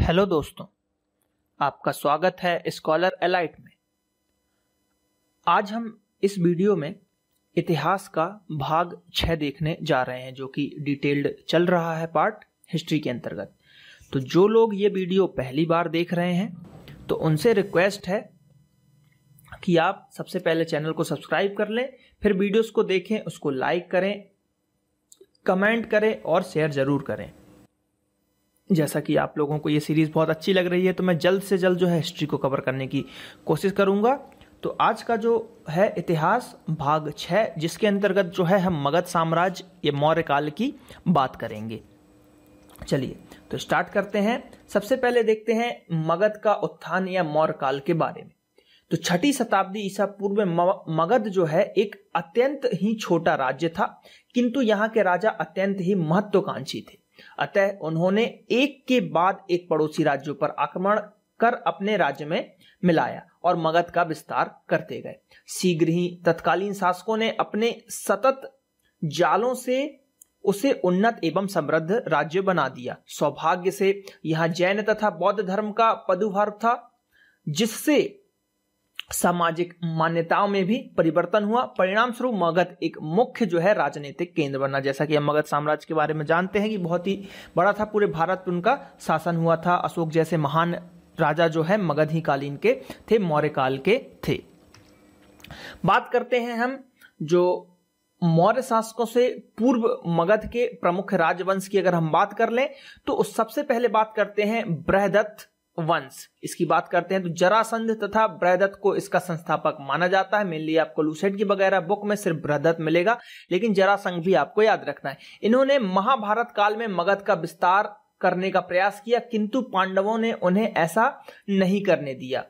Hello दोस्तों, आपका स्वागत है स्कॉलर एलाइट में। आज हम इस वीडियो में इतिहास का भाग 6 देखने जा रहे हैं, जो कि डिटेल्ड चल रहा है पार्ट हिस्ट्री के अंतर्गत। तो जो लोग ये वीडियो पहली बार देख रहे हैं तो उनसे रिक्वेस्ट है कि आप सबसे पहले चैनल को सब्सक्राइब कर लें, फिर वीडियोस को देखें, उसको लाइक करें, कमेंट करें और शेयर जरूर करें। जैसा कि आप लोगों को ये सीरीज बहुत अच्छी लग रही है तो मैं जल्द से जल्द जो है हिस्ट्री को कवर करने की कोशिश करूंगा। तो आज का जो है इतिहास भाग 6, जिसके अंतर्गत जो है हम मगध साम्राज्य या मौर्य काल की बात करेंगे। चलिए तो स्टार्ट करते हैं। सबसे पहले देखते हैं मगध का उत्थान या मौर्य काल के बारे में। तो 6ठी शताब्दी ईसा पूर्व में मगध जो है एक अत्यंत ही छोटा राज्य था, किंतु यहाँ के राजा अत्यंत ही महत्वाकांक्षी थे। अतः उन्होंने एक के बाद एक पड़ोसी राज्यों पर आक्रमण कर अपने राज्य में मिलाया और मगध का विस्तार करते गए। शीघ्र ही तत्कालीन शासकों ने अपने सतत जालों से उसे उन्नत एवं समृद्ध राज्य बना दिया। सौभाग्य से यहाँ जैन तथा बौद्ध धर्म का प्रादुर्भाव था, जिससे सामाजिक मान्यताओं में भी परिवर्तन हुआ। परिणाम स्वरूप मगध एक मुख्य जो है राजनीतिक केंद्र बना। जैसा कि हम मगध साम्राज्य के बारे में जानते हैं कि बहुत ही बड़ा था, पूरे भारत पर उनका शासन हुआ था। अशोक जैसे महान राजा जो है मगध ही कालीन के थे, मौर्य काल के थे। बात करते हैं हम जो मौर्य शासकों से पूर्व मगध के प्रमुख राजवंश की अगर हम बात कर लें तो सबसे पहले बात करते हैं बृहदत्त वंश। इसकी बात करते हैं तो जरासंध तथा बृहदत्त को इसका संस्थापक माना जाता है। मेनली आपको लूसेट की वगैरह बुक में सिर्फ बृहदत्त मिलेगा, लेकिन जरासंध भी आपको याद रखना है। इन्होंने महाभारत काल में मगध का विस्तार करने का प्रयास किया, किंतु पांडवों ने उन्हें ऐसा नहीं करने दिया।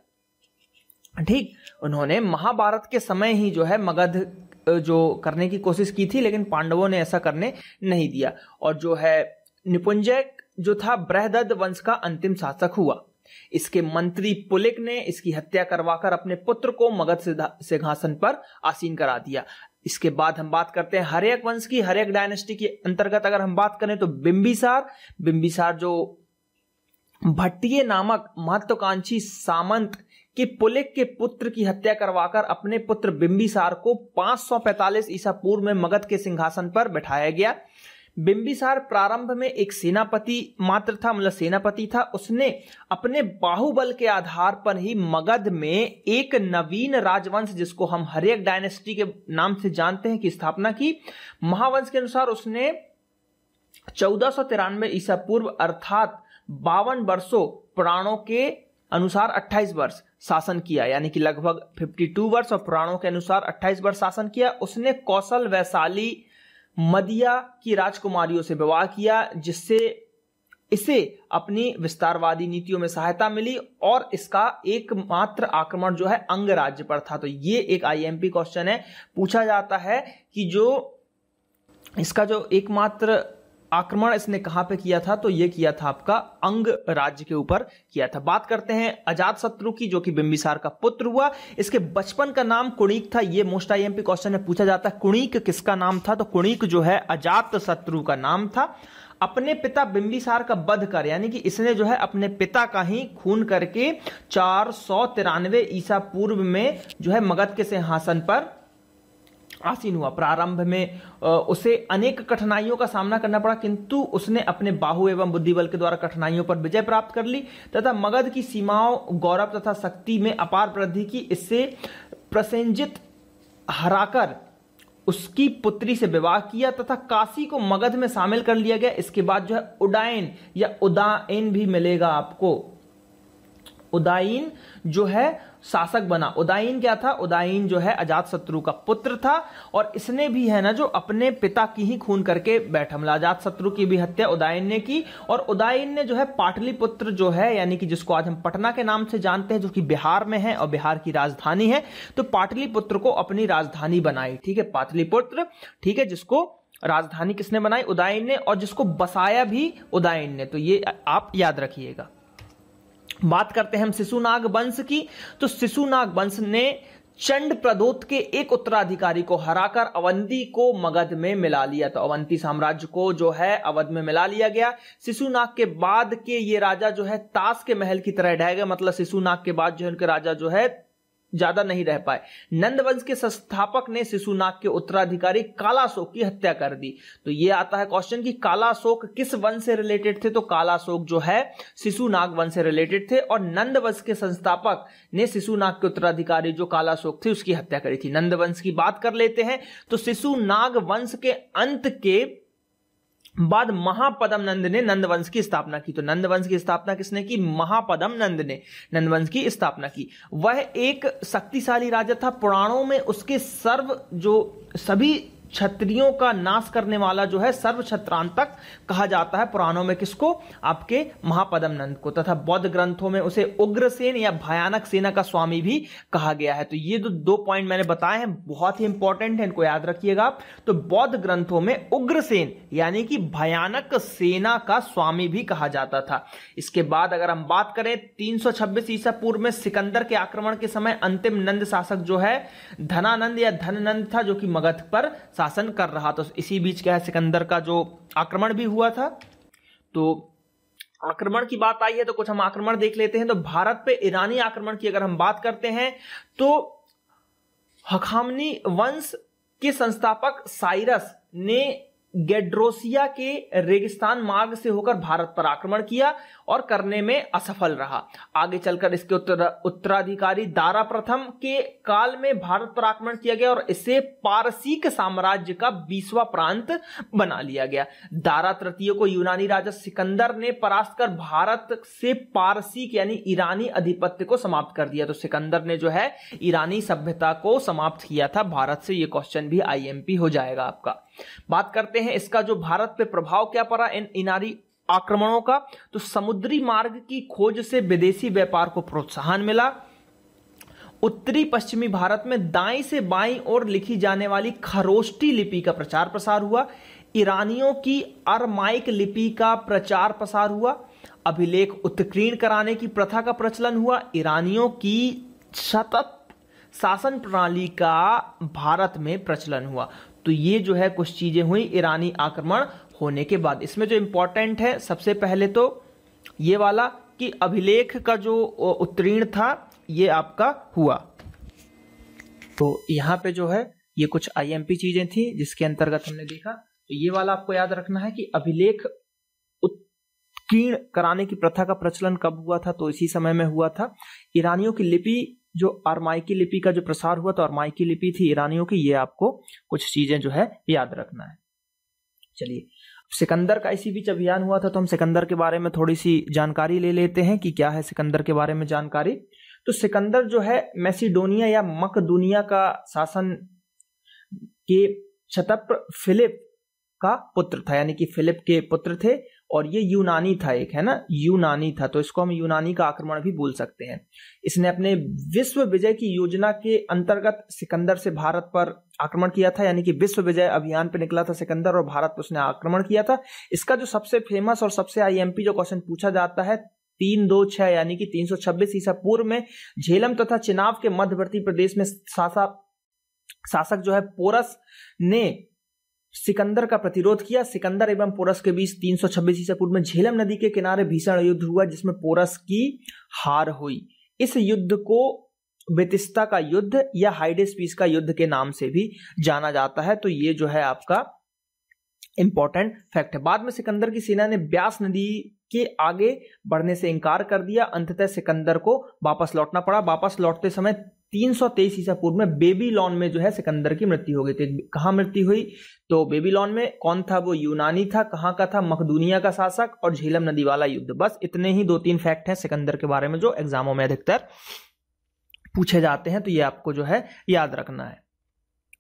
ठीक, उन्होंने महाभारत के समय ही जो है मगध जो करने की कोशिश की थी, लेकिन पांडवों ने ऐसा करने नहीं दिया। और जो है निपुंजय जो था बृहदत्त वंश का अंतिम शासक हुआ। इसके मंत्री पुलिक ने इसकी हत्या करवाकर अपने पुत्र को मगध सिंहासन पर आसीन करा दिया। इसके बाद हम बात करते हैं हर्यक वंश की। हर्यक डायनेस्टी के अंतर्गत अगर हम बात करें तो बिंबिसार जो भट्टिये नामक महत्वाकांक्षी सामंत के पुलिक के पुत्र की हत्या करवाकर अपने पुत्र बिंबिसार को 545 ईसा पूर्व में मगध के सिंहासन पर बैठाया गया। बिंबिसार प्रारंभ में एक सेनापति मात्र था, मतलब सेनापति था। उसने अपने बाहुबल के आधार पर ही मगध में एक नवीन राजवंश, जिसको हम हर्यक डायनेस्टी के नाम से जानते हैं, की स्थापना की। महावंश के अनुसार उसने 1493 ईसा पूर्व अर्थात 52 वर्षों, पुराणों के अनुसार 28 वर्ष शासन किया, यानी कि लगभग 52 वर्ष, और पुराणों के अनुसार 28 वर्ष शासन किया। उसने कौशल, वैशाली, मदिया की राजकुमारियों से विवाह किया, जिससे इसे अपनी विस्तारवादी नीतियों में सहायता मिली, और इसका एकमात्र आक्रमण जो है अंग राज्य पर था। तो ये एक आईएमपी क्वेश्चन है, पूछा जाता है कि जो इसका जो एकमात्र आक्रमण इसने कहां पे किया था, तो ये किया था आपका अंग राज्य के ऊपर किया था। बात करते हैं अजातशत्रु की, जो कि बिंबिसार का पुत्र हुआ। इसके बचपन का नाम कुणिक था। ये मोस्ट आईएमपी क्वेश्चन में पूछा जाता है, कुणिक किसका नाम था? तो कुणिक जो है अजातशत्रु का नाम था। अपने पिता बिंबिसार का वध कर, यानी कि इसने जो है अपने पिता का ही खून करके 493 ईसा पूर्व में जो है मगध के सिंहासन पर आसीन हुआ। प्रारंभ में उसे अनेक कठिनाइयों का सामना करना पड़ा, किंतु उसने अपने बाहु एवं बुद्धिबल के द्वारा कठिनाइयों पर विजय प्राप्त कर ली तथा मगध की सीमाओं, गौरव तथा शक्ति में अपार वृद्धि की। इससे प्रसेनजित हराकर उसकी पुत्री से विवाह किया तथा काशी को मगध में शामिल कर लिया गया। इसके बाद जो है उदायन या उदायन भी मिलेगा आपको। उदायन जो है शासक बना। उदायन क्या था? उदायन जो है अजातशत्रु का पुत्र था, और इसने भी है ना जो अपने पिता की ही खून करके बैठा। मतलब अजातशत्रु की भी हत्या उदायन ने की, और उदायन ने जो है पाटलिपुत्र जो है, यानी कि जिसको आज हम पटना के नाम से जानते हैं, जो कि बिहार में है और बिहार की राजधानी है, तो पाटलिपुत्र को अपनी राजधानी बनाई। ठीक है, पाटलिपुत्र, ठीक है, जिसको राजधानी किसने बनाई? उदायन ने, और जिसको बसाया भी उदायन ने। तो ये आप याद रखिएगा। बात करते हैं हम शिशुनाग वंश की। तो शिशुनाग वंश ने चंड प्रदोत के एक उत्तराधिकारी को हराकर अवंती को मगध में मिला लिया। तो अवंती साम्राज्य को जो है अवध में मिला लिया गया। शिशुनाग के बाद के ये राजा जो है ताश के महल की तरह ढह गए, मतलब शिशुनाग के बाद जो है उनके राजा जो है ज्यादा नहीं रह पाए। नंद वंश के संस्थापक ने शिशुनाग के उत्तराधिकारी कालाशोक की हत्या कर दी। तो ये आता है क्वेश्चन कि कालाशोक किस वंश से रिलेटेड थे, तो कालाशोक जो है शिशुनाग वंश से रिलेटेड थे और नंद वंश के संस्थापक ने शिशुनाग के उत्तराधिकारी जो कालाशोक थे उसकी हत्या करी थी। नंद वंश की बात कर लेते हैं तो शिशुनाग वंश के अंत के बाद महापद्म नंद ने नंद वंश की स्थापना की। तो नंद वंश की स्थापना किसने की? महापद्म नंद ने नंद वंश की स्थापना की। वह एक शक्तिशाली राजा था। पुराणों में उसके सभी क्षत्रियों का नाश करने वाला जो है सर्व क्षत्रांतक कहा जाता है पुराणों में। किसको? आपके महापद्म नंद को। तथा बौद्ध ग्रंथों में उसे उग्रसेन या भयानक सेना का स्वामी भी कहा गया है। तो ये जो 2 पॉइंट मैंने बताए हैं बहुत ही इंपॉर्टेंट है, इनको याद रखिएगा आप। तो बौद्ध ग्रंथों में उग्रसेन यानी कि भयानक सेना का स्वामी भी कहा जाता था। इसके बाद अगर हम बात करें 326 ईसा पूर्व में सिकंदर के आक्रमण के समय अंतिम नंद शासक जो है धनानंद या धननंद था, जो कि मगध पर शासन कर रहा। तो इसी बीच क्या है, सिकंदर का जो आक्रमण भी हुआ था। तो आक्रमण की बात आई है तो कुछ हम आक्रमण देख लेते हैं। तो भारत पे ईरानी आक्रमण की अगर हम बात करते हैं तो हखामनी वंश के संस्थापक साइरस ने गेड्रोसिया के रेगिस्तान मार्ग से होकर भारत पर आक्रमण किया और करने में असफल रहा। आगे चलकर इसके उत्तराधिकारी दारा प्रथम के काल में भारत पर आक्रमण किया गया और इसे पारसीक साम्राज्य का 20वां प्रांत बना लिया गया। दारा तृतीय को यूनानी राजा सिकंदर ने परास्त कर भारत से पारसीक यानी ईरानी अधिपत्य को समाप्त कर दिया। तो सिकंदर ने जो है ईरानी सभ्यता को समाप्त किया था भारत से। ये क्वेश्चन भी आईएमपी हो जाएगा आपका। बात करते हैं इसका जो भारत पे प्रभाव क्या पड़ा इन ईरानी आक्रमणों का। तो समुद्री मार्ग की खोज से विदेशी व्यापार को प्रोत्साहन मिला। उत्तरी पश्चिमी भारत में दाएं से बाईं ओर लिखी जाने वाली खरोष्टी लिपि का प्रचार प्रसार हुआ। ईरानियों की अरमाइक लिपि का प्रचार प्रसार हुआ। अभिलेख उत्कीर्ण कराने की प्रथा का प्रचलन हुआ। ईरानियों की सतत शासन प्रणाली का भारत में प्रचलन हुआ। तो ये जो है कुछ चीजें हुई ईरानी आक्रमण होने के बाद। इसमें जो इंपॉर्टेंट है सबसे पहले तो ये वाला कि अभिलेख का जो उत्तीर्ण था ये आपका हुआ। तो यहां पे जो है ये कुछ आईएमपी चीजें थी जिसके अंतर्गत हमने देखा। तो ये वाला आपको याद रखना है कि अभिलेख उत्कीर्ण कराने की प्रथा का प्रचलन कब हुआ था? तो इसी समय में हुआ था। ईरानियों की लिपि जो अरमाइकी लिपि का जो प्रसार हुआ तो अरमाइकी लिपि थी ईरानियों की। ये आपको कुछ चीजें जो है याद रखना है। चलिए, सिकंदर का इसी बीच अभियान हुआ था तो हम सिकंदर के बारे में थोड़ी सी जानकारी ले लेते हैं कि क्या है सिकंदर के बारे में जानकारी। तो सिकंदर जो है मैसिडोनिया या मकदूनिया का शासन के क्षत्रप फिलिप का पुत्र था, यानी कि फिलिप के पुत्र थे। और ये यूनानी था, एक है ना यूनानी था, तो इसको हम यूनानी का आक्रमण भी बोल सकते हैं। इसने अपने विश्व विजय की योजना के अंतर्गत सिकंदर से भारत पर आक्रमण किया था, यानी कि विश्व विजय अभियान पे निकला था सिकंदर और भारत पर उसने आक्रमण किया था। इसका जो सबसे फेमस और सबसे आईएमपी जो क्वेश्चन पूछा जाता है 326 यानी कि 326 ईसा पूर्व में झेलम तथा चिनाब के मध्यवर्ती प्रदेश में शासक जो है पोरस ने सिकंदर का प्रतिरोध किया। सिकंदर एवं पोरस के बीच 326 ईसा पूर्व में झेलम नदी के किनारे भीषण युद्ध हुआ जिसमें पोरस की हार हुई। इस युद्ध को बेतिस्ता का युद्ध या हाइडेस्पीस का युद्ध के नाम से भी जाना जाता है। तो ये जो है आपका इंपॉर्टेंट फैक्ट है। बाद में सिकंदर की सेना ने ब्यास नदी के आगे बढ़ने से इनकार कर दिया। अंततः सिकंदर को वापस लौटना पड़ा। वापस लौटते समय 323 ईसा पूर्व में बेबीलोन में जो है सिकंदर की मृत्यु हो गई थी। कहां मृत्यु हुई? तो बेबीलोन में। कौन था वो? यूनानी था। कहां का था? मकदूनिया का शासक। और झेलम नदी वाला युद्ध। बस इतने ही 2-3 फैक्ट हैं सिकंदर के बारे में जो एग्जामों में अधिकतर पूछे जाते हैं, तो ये आपको जो है याद रखना है।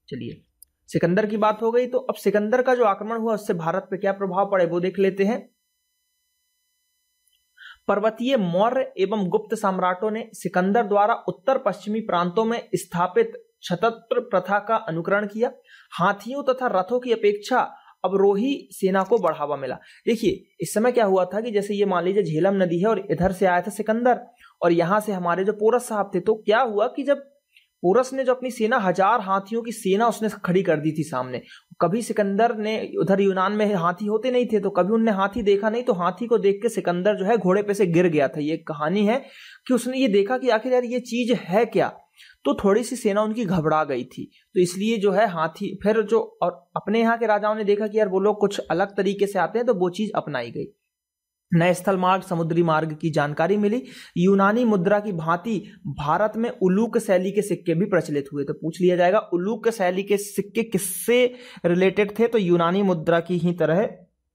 चलिए, सिकंदर की बात हो गई। तो अब सिकंदर का जो आक्रमण हुआ उससे भारत पे क्या प्रभाव पड़े वो देख लेते हैं। पर्वतीय मौर्य एवं गुप्त सम्राटों ने सिकंदर द्वारा उत्तर पश्चिमी प्रांतों में स्थापित क्षत्रप प्रथा का अनुकरण किया। हाथियों तथा रथों की अपेक्षा अवरोही सेना को बढ़ावा मिला। देखिए, इस समय क्या हुआ था कि जैसे ये मान लीजिए झेलम नदी है और इधर से आया था सिकंदर और यहां से हमारे जो पोरस साहब थे, तो क्या हुआ कि जब पोरस ने जो अपनी सेना 1000 हाथियों की सेना उसने खड़ी कर दी थी सामने। कभी सिकंदर ने, उधर यूनान में हाथी होते नहीं थे तो कभी उनने हाथी देखा नहीं, तो हाथी को देख के सिकंदर जो है घोड़े पे से गिर गया था। ये कहानी है कि उसने ये देखा कि आखिर यार ये चीज है क्या, तो थोड़ी सी सेना उनकी घबरा गई थी, तो इसलिए जो है हाथी, फिर जो और अपने यहाँ के राजाओं ने देखा कि यार वो लोग कुछ अलग तरीके से आते हैं, तो वो चीज अपनाई गई। नए स्थल मार्ग, समुद्री मार्ग की जानकारी मिली। यूनानी मुद्रा की भांति भारत में उलूक शैली के सिक्के भी प्रचलित हुए। तो पूछ लिया जाएगा उलूक शैली के सिक्के किससे रिलेटेड थे, तो यूनानी मुद्रा की ही तरह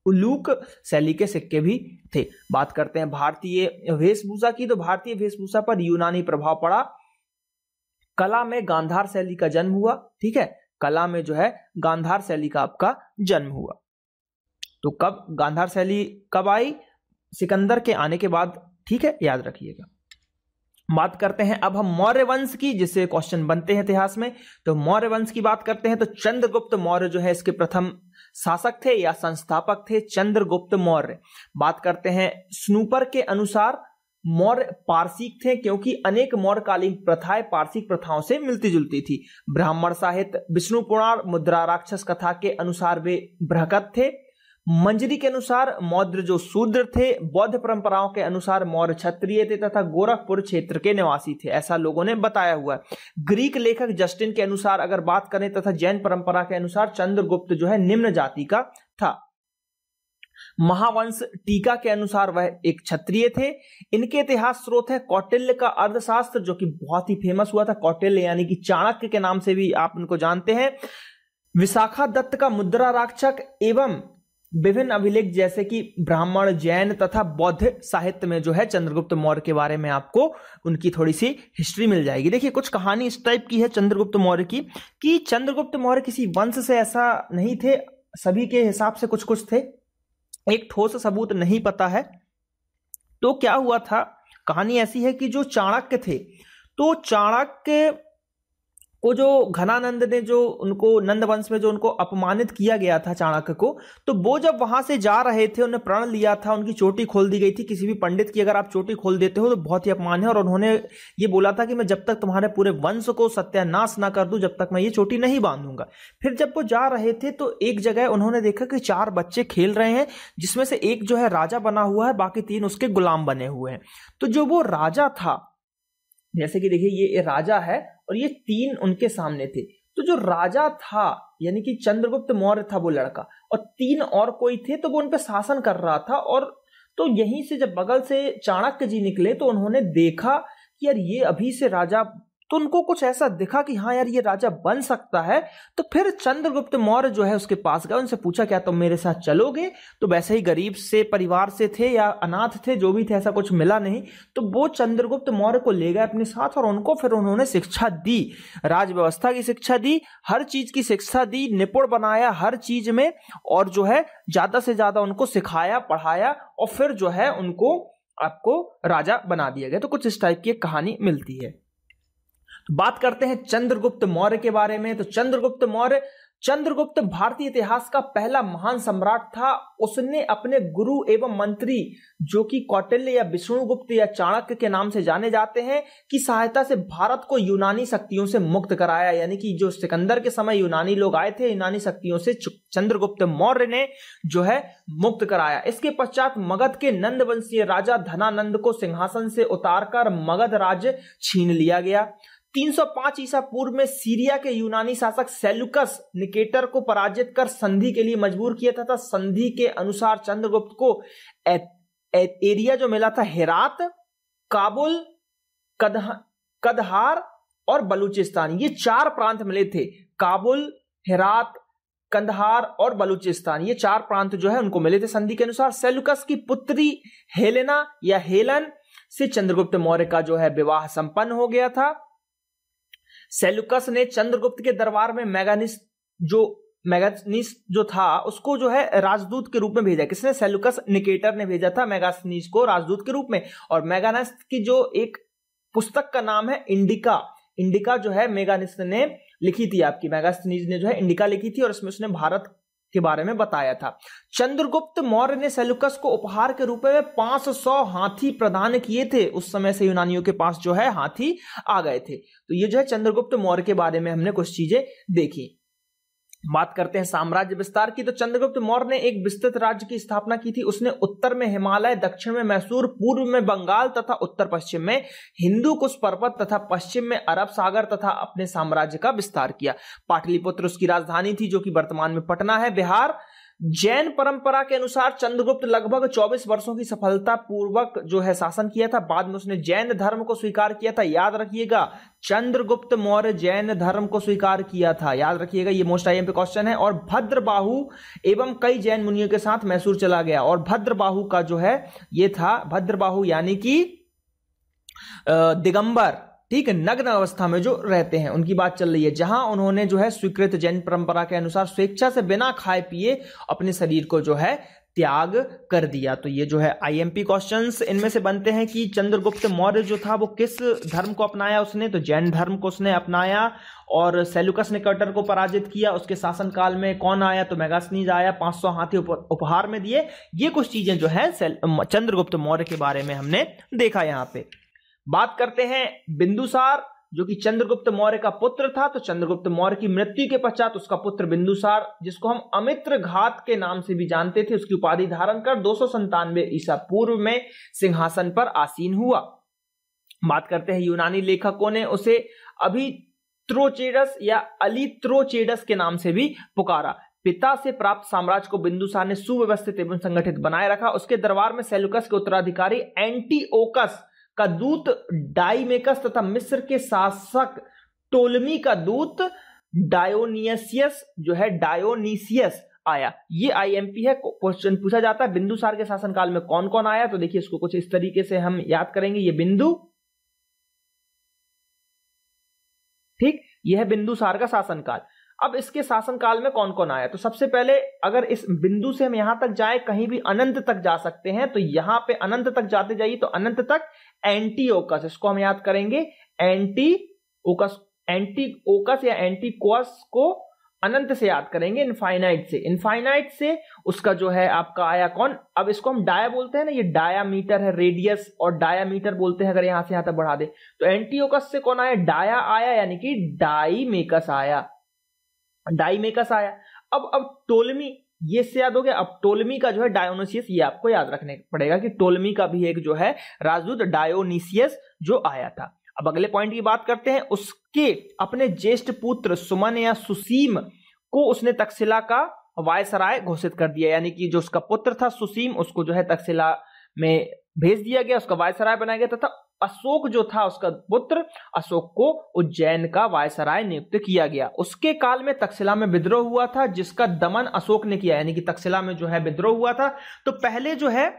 उलूक शैली के सिक्के भी थे। बात करते हैं भारतीय वेशभूषा की, तो भारतीय वेशभूषा पर यूनानी प्रभाव पड़ा। कला में गांधार शैली का जन्म हुआ। ठीक है, कला में जो है गांधार शैली का आपका जन्म हुआ। तो कब गांधार शैली कब आई? सिकंदर के आने के बाद। ठीक है, याद रखिएगा। बात करते हैं अब हम मौर्य वंश की, जिससे क्वेश्चन बनते हैं इतिहास में। तो मौर्य वंश की बात करते हैं तो चंद्रगुप्त मौर्य जो है इसके प्रथम शासक थे या संस्थापक थे, चंद्रगुप्त मौर्य। बात करते हैं स्नूपर के अनुसार मौर्य पारसिक थे, क्योंकि अनेक मौर्यकालीन प्रथाएं पारसिक प्रथाओं से मिलती जुलती थी। ब्राह्मण साहित्य, विष्णु पुराण, मुद्रा राक्षस कथा के अनुसार वे बृहकत थे। मंजरी के अनुसार मौर्य जो शूद्र थे। बौद्ध परंपराओं के अनुसार मौर्य क्षत्रिय थे तथा गोरखपुर क्षेत्र के निवासी थे, ऐसा लोगों ने बताया हुआ है। ग्रीक लेखक जस्टिन के अनुसार अगर बात करें तथा जैन परंपरा के अनुसार चंद्रगुप्त जो है निम्न जाति का था। महावंश टीका के अनुसार वह एक क्षत्रिय थे। इनके इतिहास स्रोत है कौटिल्य का अर्थशास्त्र, जो कि बहुत ही फेमस हुआ था। कौटिल्य यानी कि चाणक्य के नाम से भी आप उनको जानते हैं। विशाखा दत्त का मुद्रा राक्षक एवं विभिन्न अभिलेख जैसे कि ब्राह्मण, जैन तथा बौद्ध साहित्य में जो है चंद्रगुप्त मौर्य के बारे में आपको उनकी थोड़ी सी हिस्ट्री मिल जाएगी। देखिए कुछ कहानी इस टाइप की है चंद्रगुप्त मौर्य की, कि चंद्रगुप्त मौर्य किसी वंश से ऐसा नहीं थे, सभी के हिसाब से कुछ कुछ थे, एक ठोस सबूत नहीं पता है। तो क्या हुआ था, कहानी ऐसी है कि जो चाणक्य थे, तो चाणक्य वो जो घनानंद ने जो उनको नंद वंश में जो उनको अपमानित किया गया था चाणक्य को, तो वो जब वहां से जा रहे थे, उन्होंने प्रण लिया था, उनकी चोटी खोल दी गई थी। किसी भी पंडित की अगर आप चोटी खोल देते हो तो बहुत ही अपमान है, और उन्होंने ये बोला था कि मैं जब तक तुम्हारे पूरे वंश को सत्यानाश ना कर दूं, जब तक मैं ये चोटी नहीं बांधूंगा। फिर जब वो जा रहे थे तो एक जगह उन्होंने देखा कि 4 बच्चे खेल रहे हैं, जिसमें से एक जो है राजा बना हुआ है, बाकी 3 उसके गुलाम बने हुए हैं। तो जो वो राजा था, जैसे कि देखिए ये राजा है और ये 3 उनके सामने थे, तो जो राजा था यानी कि चंद्रगुप्त मौर्य था वो लड़का, और 3 और कोई थे, तो वो उन पे शासन कर रहा था। और तो यहीं से जब बगल से चाणक्य जी निकले तो उन्होंने देखा कि यार ये अभी से राजा, तो उनको कुछ ऐसा दिखा कि हाँ यार ये राजा बन सकता है। तो फिर चंद्रगुप्त मौर्य जो है उसके पास गए, उनसे पूछा क्या तुम मेरे साथ चलोगे? तो वैसे ही गरीब से परिवार से थे या अनाथ थे, जो भी थे, ऐसा कुछ मिला नहीं, तो वो चंद्रगुप्त मौर्य को ले गए अपने साथ, और उनको फिर उन्होंने शिक्षा दी, राज व्यवस्था की शिक्षा दी, हर चीज की शिक्षा दी, निपुण बनाया हर चीज में, और जो है ज्यादा से ज्यादा उनको सिखाया, पढ़ाया, और फिर जो है उनको आपको राजा बना दिया गया। तो कुछ इस टाइप की कहानी मिलती है। बात करते हैं चंद्रगुप्त मौर्य के बारे में। तो चंद्रगुप्त भारतीय इतिहास का पहला महान सम्राट था। उसने अपने गुरु एवं मंत्री, जो कि कौटिल्य या विष्णुगुप्त या चाणक्य के नाम से जाने जाते हैं, की सहायता से भारत को यूनानी शक्तियों से मुक्त कराया। यानी कि जो सिकंदर के समय यूनानी लोग आए थे, यूनानी शक्तियों से चंद्रगुप्त मौर्य ने जो है मुक्त कराया। इसके पश्चात मगध के नंद वंशीय राजा धनानंद को सिंहासन से उतारकर मगध राज्य छीन लिया गया। 305 ईसा पूर्व में सीरिया के यूनानी शासक सेल्यूकस निकेटर को पराजित कर संधि के लिए मजबूर किया था। संधि के अनुसार चंद्रगुप्त को एरिया जो मिला था हेरात, काबुल, कदहार और बलूचिस्तान, ये 4 प्रांत मिले थे। काबुल, हेरात, कंदहार और बलूचिस्तान, ये 4 प्रांत जो है उनको मिले थे संधि के अनुसार। सेल्यूकस की पुत्री हेलेना या हेलन से चंद्रगुप्त मौर्य का जो है विवाह संपन्न हो गया था। सेल्यूकस ने चंद्रगुप्त के दरबार में मेगानिस जो था उसको जो है राजदूत के रूप में भेजा। किसने? सेल्यूकस निकेटर ने भेजा था मेगानिस को राजदूत के रूप में। और मेगानिस की जो एक पुस्तक का नाम है इंडिका जो है मेगानिस ने लिखी थी आपकी। मेगानिस ने जो है इंडिका लिखी थी, और इसमें उसने भारत के बारे में बताया था। चंद्रगुप्त मौर्य ने सेल्यूकस को उपहार के रूप में 500 हाथी प्रदान किए थे। उस समय से यूनानियों के पास जो है हाथी आ गए थे। तो ये जो है चंद्रगुप्त मौर्य के बारे में हमने कुछ चीजें देखी। बात करते हैं साम्राज्य विस्तार की। तो चंद्रगुप्त मौर्य ने एक विस्तृत राज्य की स्थापना की थी। उसने उत्तर में हिमालय, दक्षिण में मैसूर, पूर्व में बंगाल तथा उत्तर पश्चिम में हिंदू कुश पर्वत तथा पश्चिम में अरब सागर तथा अपने साम्राज्य का विस्तार किया। पाटलिपुत्र उसकी राजधानी थी, जो कि वर्तमान में पटना है, बिहार। जैन परंपरा के अनुसार चंद्रगुप्त लगभग 24 वर्षों की सफलता पूर्वक जो है शासन किया था। बाद में उसने जैन धर्म को स्वीकार किया था। याद रखिएगा, चंद्रगुप्त मौर्य जैन धर्म को स्वीकार किया था, याद रखिएगा, ये मोस्ट आईएमपी क्वेश्चन है। और भद्रबाहु एवं कई जैन मुनियों के साथ मैसूर चला गया। और भद्रबाहु का जो है ये था, भद्रबाहु यानी कि दिगंबर, ठीक है, नग्न अवस्था में जो रहते हैं, उनकी बात चल रही है, जहां उन्होंने जो है स्वीकृत जैन परंपरा के अनुसार स्वेच्छा से बिना खाए पिए अपने शरीर को जो है त्याग कर दिया। तो ये जो है आईएमपी क्वेश्चंस इनमें से बनते हैं कि चंद्रगुप्त मौर्य जो था वो किस धर्म को अपनाया उसने, तो जैन धर्म को उसने अपनाया। और सेल्यूकस ने कटर को पराजित किया। उसके शासनकाल में कौन आया, तो मेगास्थनीज आया, 500 हाथी उपहार में दिए। ये कुछ चीजें जो है चंद्रगुप्त मौर्य के बारे में हमने देखा। यहाँ पे बात करते हैं बिंदुसार, जो कि चंद्रगुप्त मौर्य का पुत्र था। तो चंद्रगुप्त मौर्य की मृत्यु के पश्चात उसका पुत्र बिंदुसार, जिसको हम अमित्र घात के नाम से भी जानते थे, उसकी उपाधि धारण कर 297 ईसा पूर्व में सिंहासन पर आसीन हुआ। बात करते हैं यूनानी लेखकों ने उसे अभित्रोचेडस या अलित्रोचेडस के नाम से भी पुकारा। पिता से प्राप्त साम्राज्य को बिंदुसार ने सुव्यवस्थित एवं संगठित बनाए रखा। उसके दरबार में सेल्यूकस के उत्तराधिकारी एंटीओकस का दूत डाइमेकस तथा मिस्र के शासक टोलमी का दूत डायोनिसियस जो है डायोनिसियस आया। ये आईएमपी है, क्वेश्चन पूछा जाता है बिंदुसार के शासनकाल में कौन कौन आया। तो देखिए इसको कुछ इस तरीके से हम याद करेंगे। ये बिंदु, ठीक, यह है बिंदुसार का शासनकाल। अब इसके शासनकाल में कौन कौन आया, तो सबसे पहले अगर इस बिंदु से हम यहां तक जाए, कहीं भी अनंत तक जा सकते हैं, तो यहां पे अनंत तक जाते जाइए तो अनंत तक एंटीओकस, इसको हम याद करेंगे एंटीओकस, एंटीओकस या एंटीकोस को अनंत से याद करेंगे, इनफाइनाइट से। इनफाइनाइट से उसका जो है आपका आया कौन, अब इसको हम डाया बोलते हैं ना, ये डायामीटर है, रेडियस और डायामीटर बोलते हैं अगर यहां से यहां तक बढ़ा दे। तो एंटीओकस से कौन आया, डाया आया, यानी कि डाइमेकस आया, डाइमेकस आया। अब टोलमी, ये से याद हो गया। अब टोलमी का जो है डायोनिसियस, ये आपको याद रखने पड़ेगा कि टोलमी का भी एक जो है राजदूत डायोनिसियस जो आया था। अब अगले पॉइंट की बात करते हैं। उसके अपने ज्येष्ठ पुत्र सुमन या सुसीम को उसने तक्षशिला का वायसराय घोषित कर दिया, यानी कि जो उसका पुत्र था सुसीम, उसको जो है तक्षशिला में भेज दिया गया, उसका वायसराय बनाया गया। तथा अशोक जो था उसका पुत्र, अशोक को उज्जैन का वायसराय नियुक्त किया गया। उसके काल में तक्षशिला में विद्रोह हुआ था, जिसका दमन अशोक ने किया, यानी कि तक्षशिला में जो है विद्रोह हुआ था। तो पहले जो है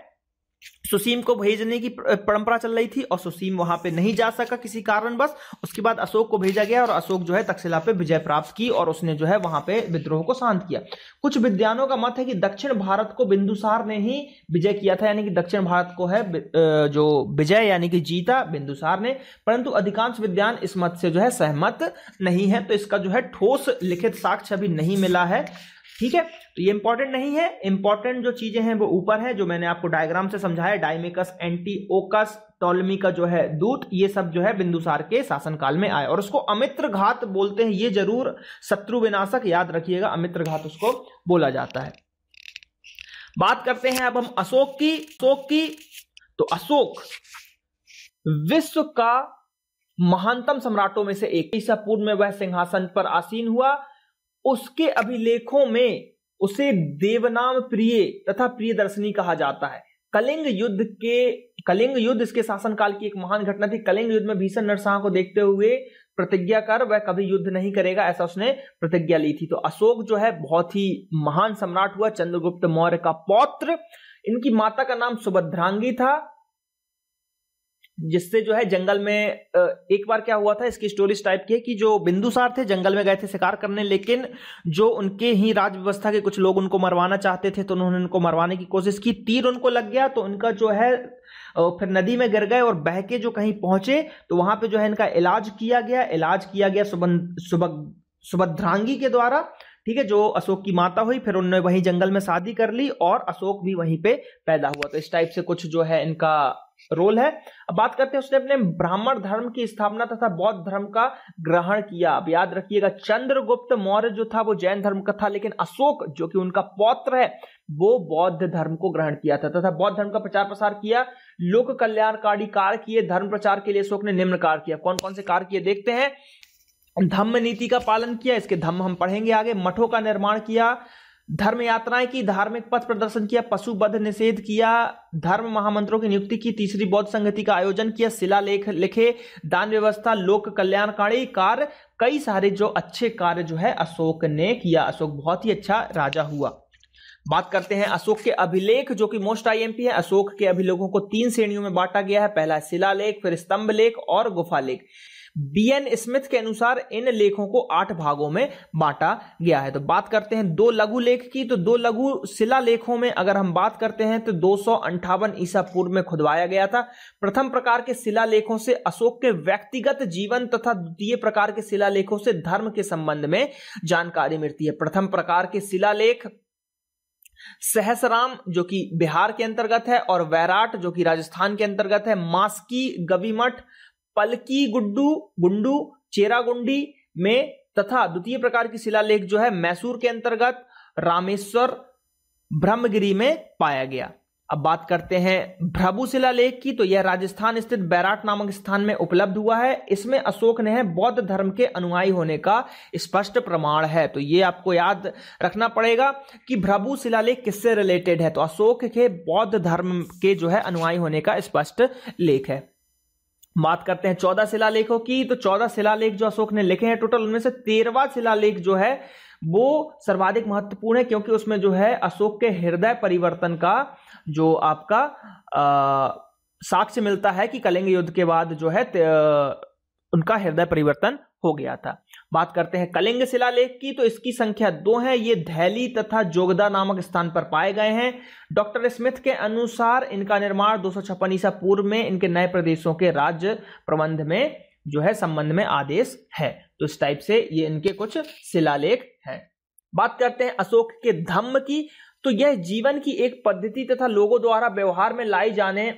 सुसीम को भेजने की परंपरा चल रही थी और सुसीम वहां पे नहीं जा सका किसी कारणवश। उसके बाद अशोक को भेजा गया और अशोक जो है तक्षशिला पे विजय प्राप्त की और उसने जो है वहां पे विद्रोह को शांत किया। कुछ विद्वानों का मत है कि दक्षिण भारत को बिंदुसार ने ही विजय किया था, यानी कि दक्षिण भारत को है जो विजय यानी कि जीता बिंदुसार ने, परंतु अधिकांश विद्वान इस मत से जो है सहमत नहीं है। तो इसका जो है ठोस लिखित साक्ष्य अभी नहीं मिला है, ठीक है। तो ये इंपॉर्टेंट नहीं है, इंपॉर्टेंट जो चीजें हैं वो ऊपर है, जो मैंने आपको डायग्राम से समझाया। डाइमेकस, एंटीओकस, टोलमी का जो है दूत, ये सब जो है बिंदुसार के शासनकाल में आए। और उसको अमित्र घात बोलते हैं, ये जरूर, शत्रु विनाशक याद रखिएगा, अमित्र घात उसको बोला जाता है। बात करते हैं अब हम अशोक की। तो अशोक विश्व का महानतम सम्राटों में से एक, ईसा पूर्व में वह सिंहासन पर आसीन हुआ। उसके अभिलेखों में उसे देवनाम प्रिय तथा प्रियदर्शनी कहा जाता है। कलिंग युद्ध इसके शासनकाल की एक महान घटना थी। कलिंग युद्ध में भीषण नरसिंह को देखते हुए प्रतिज्ञा कर वह कभी युद्ध नहीं करेगा, ऐसा उसने प्रतिज्ञा ली थी। तो अशोक जो है बहुत ही महान सम्राट हुआ, चंद्रगुप्त मौर्य का पौत्र। इनकी माता का नाम सुभद्रांगी था, जिससे जो है जंगल में एक बार क्या हुआ था, इसकी स्टोरी इस टाइप की है कि जो बिंदुसार थे जंगल में गए थे शिकार करने, लेकिन जो उनके ही राज व्यवस्था के कुछ लोग उनको मरवाना चाहते थे, तो उन्होंने उनको मरवाने की कोशिश की। तीर उनको लग गया तो उनका जो है फिर नदी में गिर गए और बह के जो कहीं पहुंचे तो वहां पे जो है इनका इलाज किया गया सुभद्रांगी के द्वारा, ठीक है, जो अशोक की माता हुई, फिर उन्होंने वहीं जंगल में शादी कर ली और अशोक भी वहीं पे पैदा हुआ। तो इस टाइप से कुछ जो है इनका रोल है। अब बात करते हैं, उसने अपने ब्राह्मण धर्म की स्थापना तथा बौद्ध धर्म का ग्रहण किया। अब याद रखिएगा, चंद्रगुप्त मौर्य जो था वो जैन धर्म का था, लेकिन अशोक जो कि उनका पौत्र है वो बौद्ध धर्म को ग्रहण किया था तथा बौद्ध धर्म का प्रचार प्रसार किया। लोक कल्याणकारी कार्य किए। धर्म प्रचार के लिए अशोक ने निम्न कार्य किया। कौन कौन से कार्य किए देखते हैं। धम्म नीति का पालन किया, इसके धम्म हम पढ़ेंगे आगे। मठों का निर्माण किया, धर्म यात्राएं की, धार्मिक पथ प्रदर्शन किया, पशुवध निषेध किया, धर्म महामंत्रों की नियुक्ति की, तीसरी बौद्ध संगति का आयोजन किया, शिलालेख लिखे, दान व्यवस्था, लोक कल्याणकारी कार्य, कई सारे जो अच्छे कार्य जो है अशोक ने किया। अशोक बहुत ही अच्छा राजा हुआ। बात करते हैं अशोक के अभिलेख, जो कि मोस्ट आईएमपी है। अशोक के अभिलेखों को 3 श्रेणियों में बांटा गया है। पहला शिलालेख, फिर स्तंभ लेख और गुफा लेख। बीएन स्मिथ के अनुसार इन लेखों को 8 भागों में बांटा गया है। तो बात करते हैं 2 लघु लेख की। तो 2 लघु शिलालेखों में अगर हम बात करते हैं तो 258 ईसा पूर्व में खुदवाया गया था। प्रथम प्रकार के शिलालेखों से अशोक के व्यक्तिगत जीवन तथा द्वितीय प्रकार के शिलालेखों से धर्म के संबंध में जानकारी मिलती है। प्रथम प्रकार के शिलालेख सहसराम जो कि बिहार के अंतर्गत है और वैराट जो कि राजस्थान के अंतर्गत है, मास्की गविमठ, पलकी गुंडू चेरागुंडी में, तथा द्वितीय प्रकार की शिलालेख जो है मैसूर के अंतर्गत रामेश्वर ब्रह्मगिरी में पाया गया। अब बात करते हैं भ्रभु शिलालेख की। तो यह राजस्थान स्थित बैराट नामक स्थान में उपलब्ध हुआ है। इसमें अशोक ने बौद्ध धर्म के अनुयायी होने का स्पष्ट प्रमाण है। तो ये आपको याद रखना पड़ेगा कि भ्रभु शिलालेख किससे रिलेटेड है। तो अशोक के बौद्ध धर्म के जो है अनुयायी होने का स्पष्ट लेख है। बात करते हैं 14 शिलालेखों की। तो 14 शिलालेख जो अशोक ने लिखे हैं टोटल, उनमें से 13वां शिलालेख जो है वो सर्वाधिक महत्वपूर्ण है, क्योंकि उसमें जो है अशोक के हृदय परिवर्तन का जो आपका साक्ष्य मिलता है कि कलिंग युद्ध के बाद जो है उनका हृदय परिवर्तन हो गया था। बात करते हैं कलिंग शिलालेख की। तो इसकी संख्या 2 है। ये धैली तथा जोगदा नामक स्थान पर पाए गए हैं। डॉक्टर स्मिथ के अनुसार इनका निर्माण 256 ईसा पूर्व में इनके नए प्रदेशों के राज्य प्रबंध में जो है संबंध में आदेश है। तो इस टाइप से ये इनके कुछ शिलालेख हैं। बात करते हैं अशोक के धम्म की। तो यह जीवन की एक पद्धति तथा लोगों द्वारा व्यवहार में लाई जाने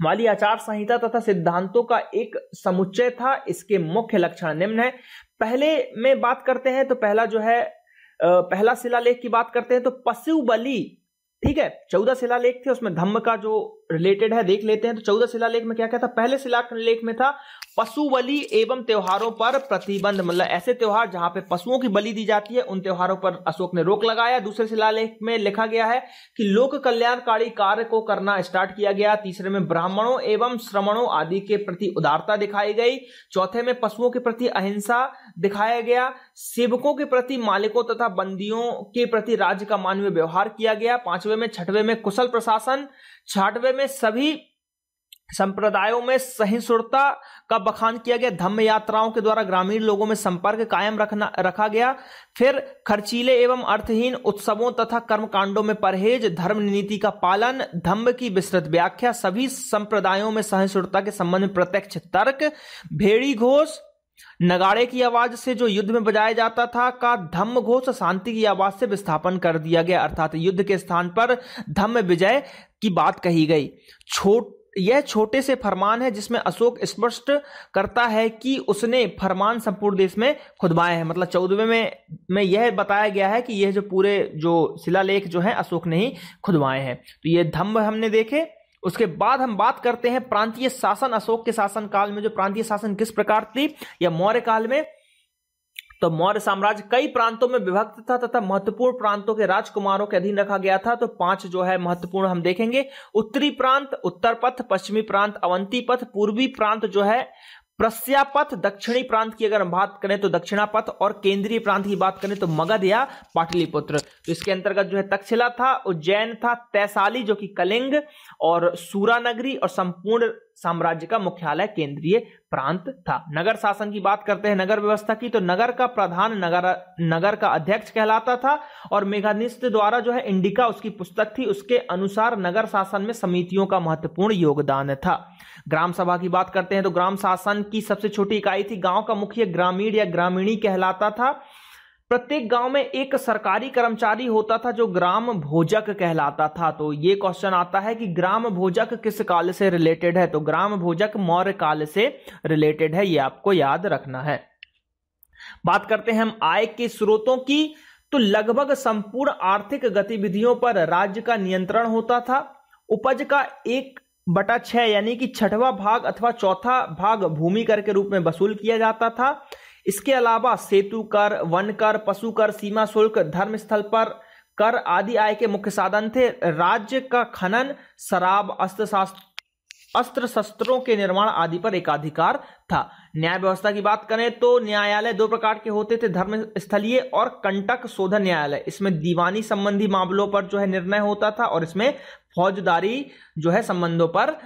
वाली आचार संहिता तथा सिद्धांतों का एक समुच्चय था। इसके मुख्य लक्षण निम्न है। पहले में बात करते हैं तो पहला जो है पहला शिलालेख की बात करते हैं तो पशु बलि, ठीक है, 14 शिलालेख थे, उसमें धम्म का जो रिलेटेड है देख लेते हैं। तो 14 शिलालेख में क्या क्या था। पहले शिलालेख में था पशु बलि एवं त्योहारों पर प्रतिबंध, मतलब ऐसे त्योहार जहां पे पशुओं की बलि दी जाती है उन त्योहारों पर अशोक ने रोक लगाया। दूसरे शिलालेख में लिखा गया है कि लोक कल्याणकारी कार्य को करना स्टार्ट किया गया। तीसरे में ब्राह्मणों एवं श्रमणों आदि के प्रति उदारता दिखाई गई। चौथे में पशुओं के प्रति अहिंसा दिखाया गया। सेवकों के प्रति, मालिकों तथा बंदियों के प्रति राज्य का मानवीय व्यवहार किया गया। 5वें में, 6वें में कुशल प्रशासन। 6वें में सभी संप्रदायों में सहिष्णुता का बखान किया गया। धम्म यात्राओं के द्वारा ग्रामीण लोगों में संपर्क कायम रखा गया। फिर खर्चीले एवं अर्थहीन उत्सवों तथा कर्मकांडों में परहेज, धर्म नीति का पालन, धम्म की विस्तृत व्याख्या, सभी संप्रदायों में सहिष्णुता के संबंध में प्रत्यक्ष तर्क, भेड़ी घोष, नगाड़े की आवाज से जो युद्ध में बजाया जाता था का धम्म घोष शांति की आवाज से विस्थापन कर दिया गया, अर्थात युद्ध के स्थान पर धम्म विजय की बात कही गई। यह छोटे से फरमान है जिसमें अशोक स्पष्ट करता है कि उसने फरमान संपूर्ण देश में खुदवाए हैं। मतलब 14वें में यह बताया गया है कि यह जो पूरे जो शिलालेख जो है अशोक ने ही खुदवाए हैं। तो ये धम्म हमने देखे। उसके बाद हम बात करते हैं प्रांतीय शासन। अशोक के शासन काल में जो प्रांतीय शासन किस प्रकार थी, या मौर्य काल में। तो मौर्य साम्राज्य कई प्रांतों में विभक्त था तथा महत्वपूर्ण प्रांतों के राजकुमारों के अधीन रखा गया था। तो 5 जो है महत्वपूर्ण हम देखेंगे। उत्तरी प्रांत उत्तर पथ, पश्चिमी प्रांत अवंती पथ, पूर्वी प्रांत जो है प्रस्यापथ, दक्षिणी प्रांत की अगर हम बात करें तो दक्षिणापथ, और केंद्रीय प्रांत की बात करें तो मगध या पाटलिपुत्र। तो इसके अंतर्गत जो है तक्षशिला था, उज्जैन था, तैसाली जो कि कलिंग, और सूरानगरी, और संपूर्ण साम्राज्य का मुख्यालय केंद्रीय प्रांत था। नगर शासन की बात करते हैं, नगर व्यवस्था की। तो नगर का प्रधान नगर का अध्यक्ष कहलाता था, और मेघानिस्त द्वारा जो है इंडिका उसकी पुस्तक थी, उसके अनुसार नगर शासन में समितियों का महत्वपूर्ण योगदान था। ग्राम सभा की बात करते हैं तो ग्राम शासन की सबसे छोटी इकाई थी। गांव का मुखिया ग्रामीण या ग्रामीणी कहलाता था। प्रत्येक गांव में एक सरकारी कर्मचारी होता था जो ग्राम भोजक कहलाता था। तो ये क्वेश्चन आता है कि ग्राम भोजक किस काल से रिलेटेड है? तो ग्राम भोजक मौर्य काल से रिलेटेड है, ये आपको याद रखना है। बात करते हैं हम आय के स्रोतों की। तो लगभग संपूर्ण आर्थिक गतिविधियों पर राज्य का नियंत्रण होता था। उपज का 1/6 यानी कि 6वां भाग अथवा 4था भाग भूमि कर के रूप में वसूल किया जाता था। इसके अलावा सेतु कर, वन कर, पशु कर, सीमा शुल्क, धर्मस्थल पर कर आदि आय के मुख्य साधन थे। राज्य का खनन, शराब, अस्त्र शस्त्रों के निर्माण आदि पर एकाधिकार था। न्याय व्यवस्था की बात करें तो न्यायालय 2 प्रकार के होते थे, धर्मस्थलीय और कंटक शोधन न्यायालय। इसमें दीवानी संबंधी मामलों पर जो है निर्णय होता था और इसमें फौजदारी जो है संबंधों पर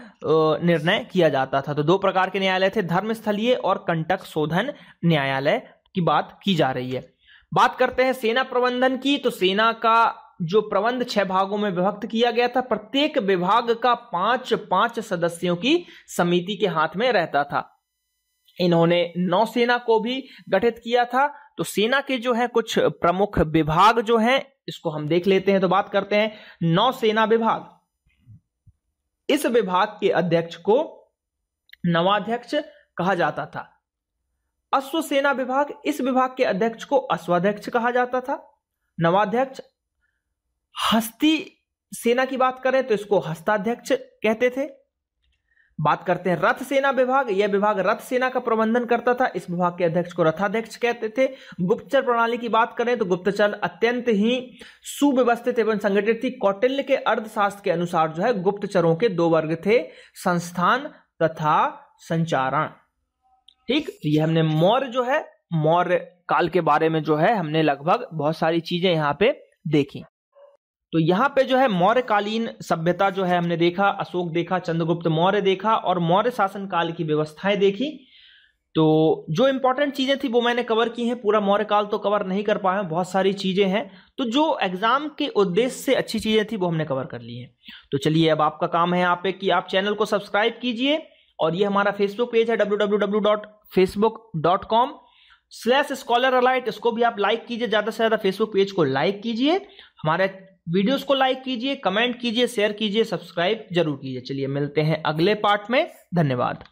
निर्णय किया जाता था। तो 2 प्रकार के न्यायालय थे, धर्मस्थलीय और कंटक शोधन न्यायालय की बात की जा रही है। बात करते हैं सेना प्रबंधन की। तो सेना का जो प्रबंध 6 भागों में विभक्त किया गया था। प्रत्येक विभाग का 5 सदस्यों की समिति के हाथ में रहता था। इन्होंने नौसेना को भी गठित किया था। तो सेना के जो है कुछ प्रमुख विभाग जो हैं इसको हम देख लेते हैं। तो बात करते हैं नौसेना विभाग। इस विभाग के अध्यक्ष को नवाध्यक्ष कहा जाता था। अश्व सेना विभाग, इस विभाग के अध्यक्ष को अश्वाध्यक्ष कहा जाता था। नवाध्यक्ष। हस्ती सेना की बात करें तो इसको हस्ताध्यक्ष कहते थे। बात करते हैं रथ सेना विभाग। यह विभाग रथ सेना का प्रबंधन करता था। इस विभाग के अध्यक्ष को रथाध्यक्ष कहते थे। गुप्तचर प्रणाली की बात करें तो गुप्तचर अत्यंत ही सुव्यवस्थित एवं संगठित थी। कौटिल्य के अर्थशास्त्र के अनुसार जो है गुप्तचरों के 2 वर्ग थे, संस्थान तथा संचारण। ठीक, तो ये हमने मौर्य जो है मौर्य काल के बारे में जो है हमने लगभग बहुत सारी चीजें यहां पे देखी। तो यहां पे जो है मौर्यकालीन सभ्यता जो है हमने देखा, अशोक देखा, चंद्रगुप्त मौर्य देखा और मौर्य शासन काल की व्यवस्थाएं देखी। तो जो इंपॉर्टेंट चीजें थी वो मैंने कवर की हैं। पूरा मौर्य काल तो कवर नहीं कर पाए, बहुत सारी चीजें हैं। तो जो एग्जाम के उद्देश्य से अच्छी चीजें थी वो हमने कवर कर ली हैं। तो चलिए अब आपका काम है यहाँ पे कि आप चैनल को सब्सक्राइब कीजिए और ये हमारा फेसबुक पेज है www.facebook.com/scholaralite। इसको भी आप लाइक कीजिए, ज्यादा से ज्यादा फेसबुक पेज को लाइक कीजिए, हमारे वीडियोस को लाइक कीजिए, कमेंट कीजिए, शेयर कीजिए, सब्सक्राइब जरूर कीजिए। चलिए मिलते हैं अगले पार्ट में। धन्यवाद।